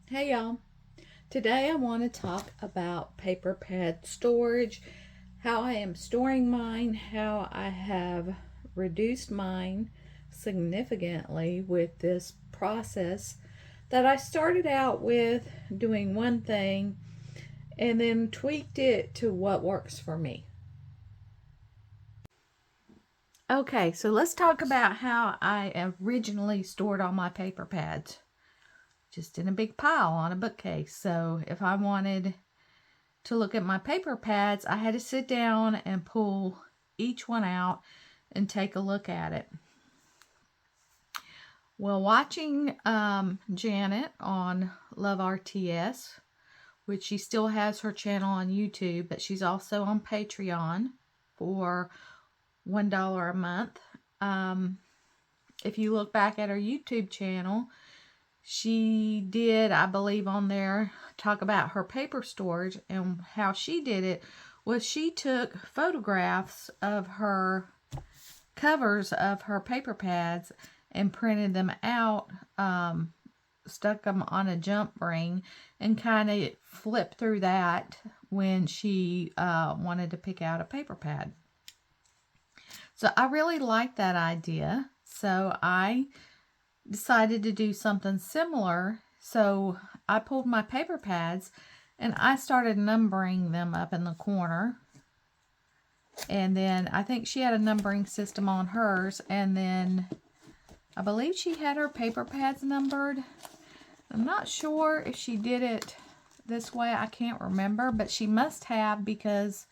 Hey y'all, today I want to talk about paper pad storage, how I am storing mine, how I have reduced mine significantly with this process that I started out with doing one thing and then tweaked it to what works for me. Okay, so let's talk about how I originally stored all my paper pads. Just in a big pile on a bookcase. So if I wanted to look at my paper pads, I had to sit down and pull each one out and take a look at it. Well, watching Janet on Love RTS, which she still has her channel on YouTube, but she's also on Patreon for $1 a month. If you look back at her YouTube channel, she did, I believe, on there talk about her paper storage, and how she did it was she took photographs of her covers of her paper pads and printed them out, stuck them on a jump ring, and kind of flipped through that when she wanted to pick out a paper pad. So I really liked that idea. So I decided to do something similar. So I pulled my paper pads and I started numbering them up in the corner. And then I think she had a numbering system on hers. And then I believe she had her paper pads numbered. I'm not sure if she did it this way. I can't remember. But she must have, because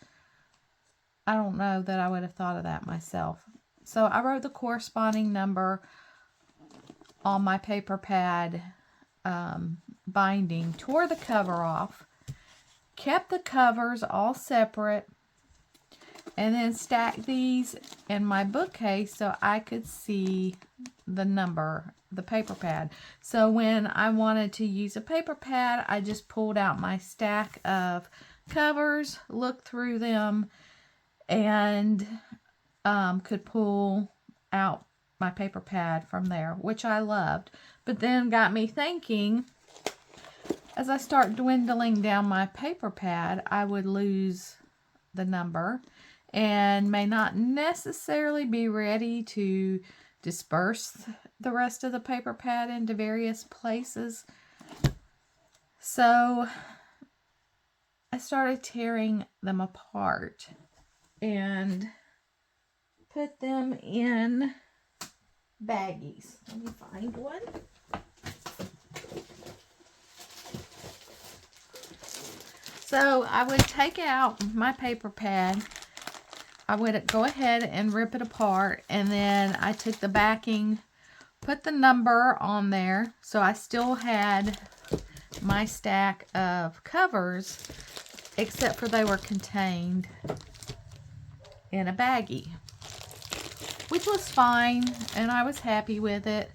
I don't know that I would have thought of that myself. So I wrote the corresponding number on my paper pad binding, tore the cover off, kept the covers all separate, and then stacked these in my bookcase so I could see the number, the paper pad. So when I wanted to use a paper pad, I just pulled out my stack of covers, looked through them, and could pull out my paper pad from there, which I loved. But then got me thinking, as I start dwindling down my paper pad, I would lose the number and may not necessarily be ready to disperse the rest of the paper pad into various places. So I started tearing them apart and put them in baggies. Let me find one. So I would take out my paper pad. I would go ahead and rip it apart, and then I took the backing, put the number on there, so I still had my stack of covers, except for they were contained in a baggie, which was fine, and I was happy with it.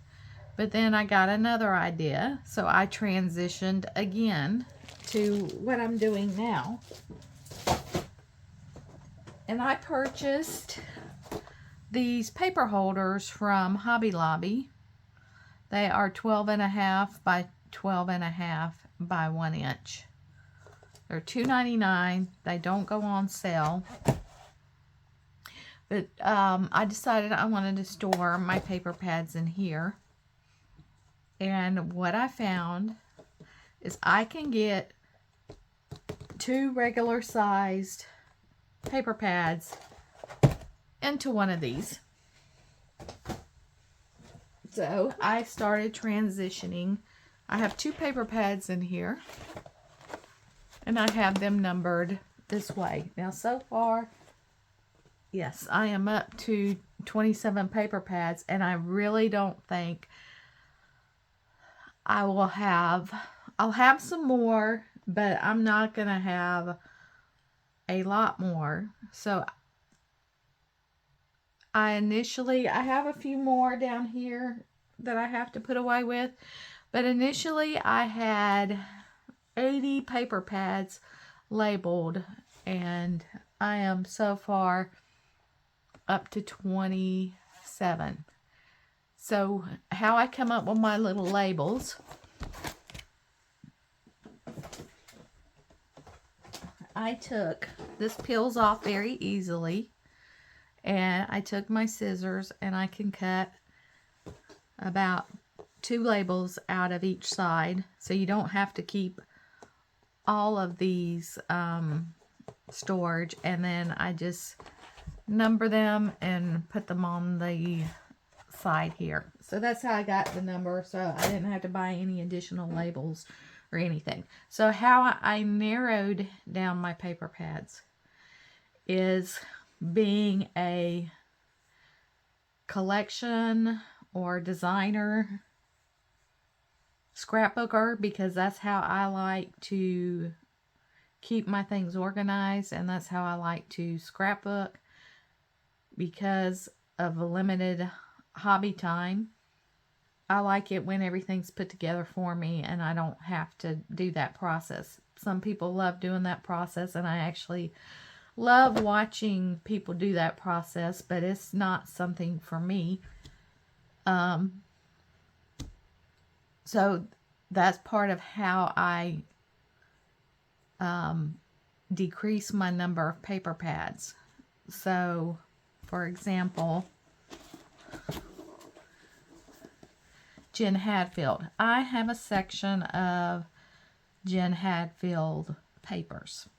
But then I got another idea, so I transitioned again to what I'm doing now. And I purchased these paper holders from Hobby Lobby. They are 12.5 by 12.5 by 1 inch. They're $2.99. They don't go on sale. But I decided I wanted to store my paper pads in here. And what I found is I can get 2 regular sized paper pads into one of these. So I started transitioning. I have 2 paper pads in here, and I have them numbered this way. Now so far, yes, I am up to 27 paper pads, and I really don't think I'll have some more, but I'm not going to have a lot more. So I have a few more down here that I have to put away with, but initially I had 80 paper pads labeled, and I am so far up to 27. So how I come up with my little labels this peels off very easily, and I took my scissors and I can cut about 2 labels out of each side, so you don't have to keep all of these storage, and then I just number them and put them on the side here. So that's how I got the number, so I didn't have to buy any additional labels or anything. So how I narrowed down my paper pads is being a collection or designer scrapbooker, because that's how I like to keep my things organized, and that's how I like to scrapbook. Because of a limited hobby time, I like it when everything's put together for me and I don't have to do that process. Some people love doing that process, and I actually love watching people do that process, but it's not something for me. So that's part of how I decrease my number of paper pads. So, for example, Jen Hadfield. I have a section of Jen Hadfield papers.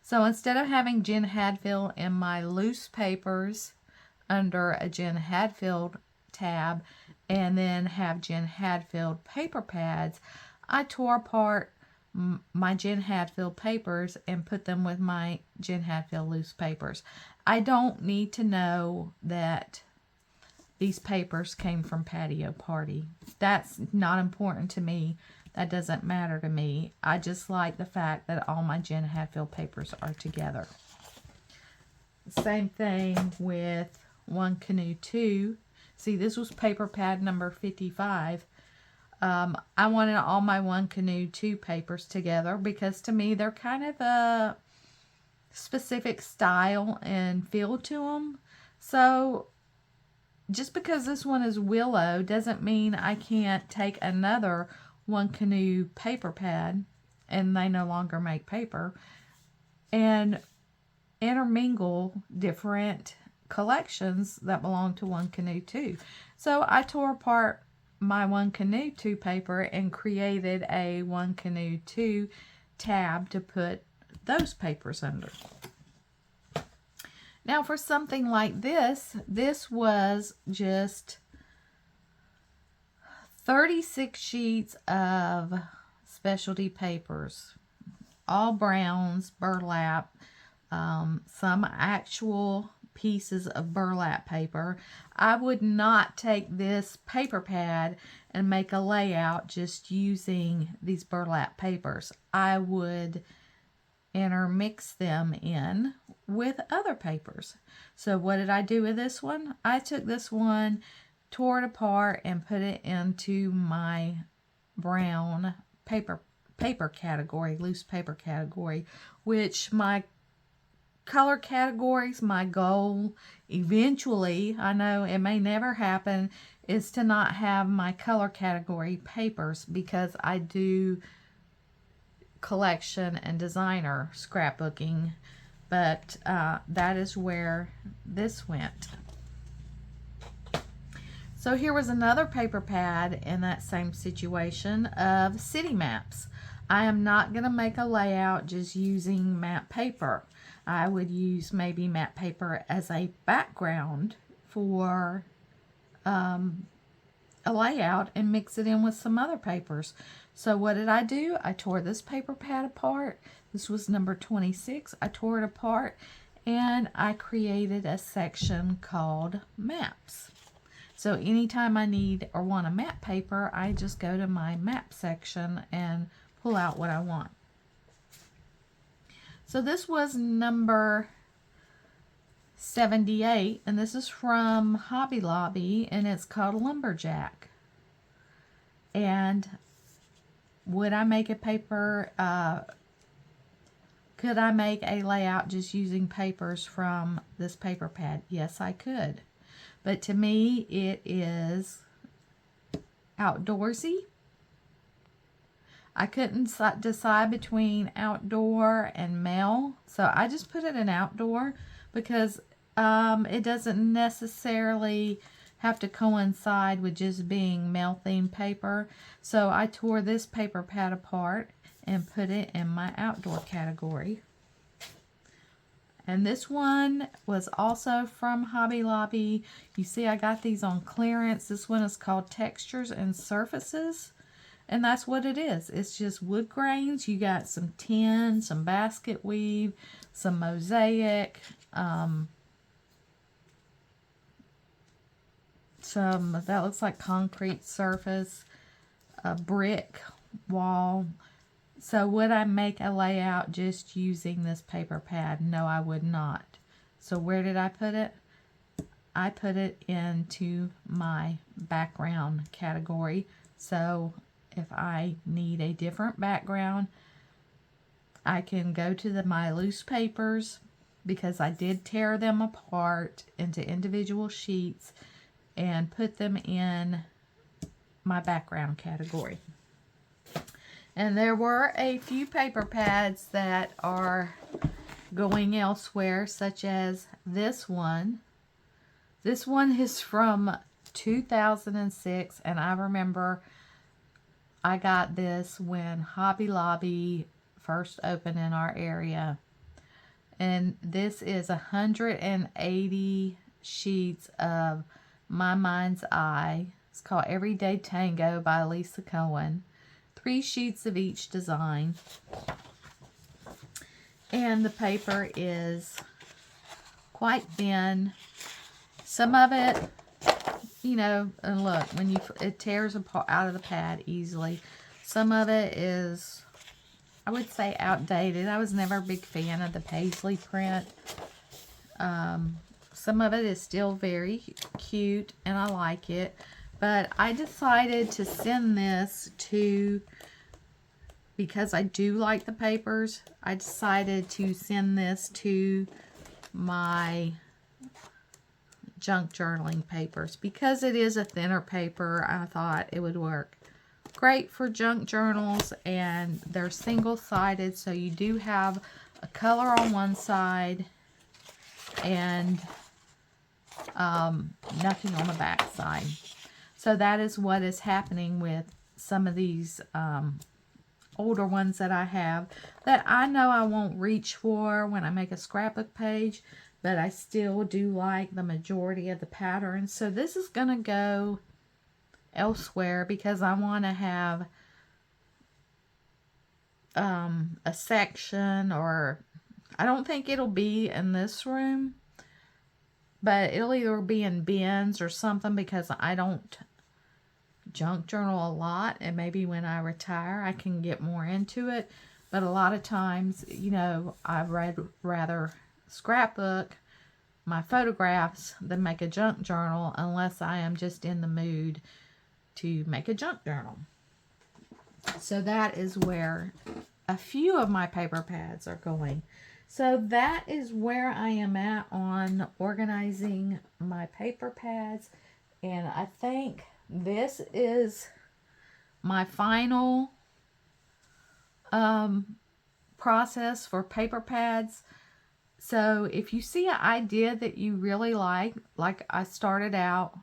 So instead of having Jen Hadfield in my loose papers under a Jen Hadfield tab and then have Jen Hadfield paper pads, I tore apart my Jen Hadfield papers and put them with my Jen Hadfield loose papers. I don't need to know that these papers came from Patio Party. That's not important to me. That doesn't matter to me. I just like the fact that all my Jen Hadfield papers are together. Same thing with One Canoe 2. See, this was paper pad number 55. I wanted all my One Canoe 2 papers together because to me they're kind of a specific style and feel to them. So just because this one is Willow doesn't mean I can't take another One Canoe paper pad, and they no longer make paper, and intermingle different collections that belong to One Canoe 2. So I tore apart my One Canoe 2 paper and created a One Canoe 2 tab to put those papers under. Now for something like this, this was just 36 sheets of specialty papers, all browns, burlap, some actual pieces of burlap paper. I would not take this paper pad and make a layout just using these burlap papers. I would intermix them in with other papers. So what did I do with this one? I took this one, tore it apart, and put it into my brown paper category, loose paper category, which my color categories, my goal eventually, I know it may never happen, is to not have my color category papers, because I do collection and designer scrapbooking, but that is where this went. So here was another paper pad in that same situation of city maps. I am not going to make a layout just using map paper. I would use maybe map paper as a background for a layout and mix it in with some other papers. So what did I do? I tore this paper pad apart. This was number 26. I tore it apart and I created a section called maps. So anytime I need or want a map paper, I just go to my map section and pull out what I want. So this was number 78, and this is from Hobby Lobby, and it's called Lumberjack. And would I make a paper, could I make a layout just using papers from this paper pad? Yes, I could. But to me, it is outdoorsy. I couldn't decide between outdoor and mail, so I just put it in outdoor because it doesn't necessarily have to coincide with just being mail themed paper. So I tore this paper pad apart and put it in my outdoor category. And this one was also from Hobby Lobby. You see I got these on clearance. This one is called Textures and Surfaces. And that's what it is. It's just wood grains. You got some tin, some basket weave, some mosaic, some, that looks like concrete surface, a brick wall. So would I make a layout just using this paper pad? No, I would not. So where did I put it? I put it into my background category. So if I need a different background, I can go to my loose papers, because I did tear them apart into individual sheets and put them in my background category. And there were a few paper pads that are going elsewhere, such as this one. This one is from 2006, and I remember I got this when Hobby Lobby first opened in our area. And this is 180 sheets of My Mind's Eye. It's called Everyday Tango by Lisa Cohen. 3 sheets of each design. And the paper is quite thin. Some of it, you know, and look, when it tears apart out of the pad easily. Some of it is, I would say, outdated. I was never a big fan of the paisley print. Some of it is still very cute, and I like it. But I decided to send this to, because I do like the papers, I decided to send this to my junk journaling papers. Because it is a thinner paper, I thought it would work great for junk journals, and they're single-sided, so you do have a color on one side and nothing on the back side. So that is what is happening with some of these older ones that I have, that I know I won't reach for when I make a scrapbook page, but I still do like the majority of the patterns. So this is going to go elsewhere because I want to have a section, or I don't think it'll be in this room, but it'll either be in bins or something, because I don't junk journal a lot, and maybe when I retire I can get more into it. But a lot of times, you know, I'd rather scrapbook my photographs than make a junk journal, unless I am just in the mood to make a junk journal. So that is where a few of my paper pads are going. So that is where I am at on organizing my paper pads, and I think this is my final process for paper pads. So if you see an idea that you really like I started out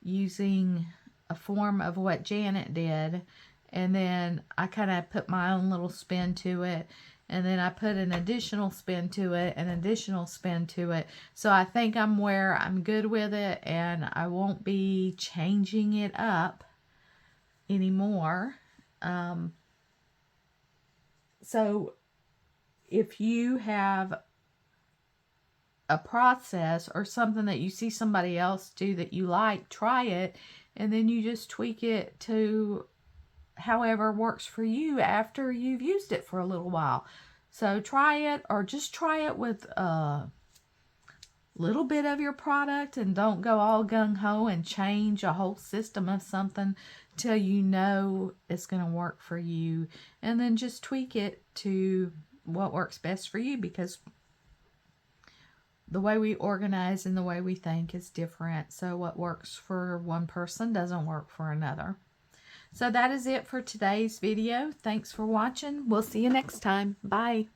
using a form of what Janet did, and then I kind of put my own little spin to it, and then I put an additional spin to it, an additional spin to it. So I think I'm where I'm good with it, and I won't be changing it up anymore. So if you have a process or something that you see somebody else do that you like, try it, and then you just tweak it to however works for you after you've used it for a little while. So try it, or just try it with a little bit of your product, and don't go all gung-ho and change a whole system of something till you know it's going to work for you. And then just tweak it to what works best for you, because the way we organize and the way we think is different. So what works for one person doesn't work for another. So that is it for today's video. Thanks for watching. We'll see you next time. Bye.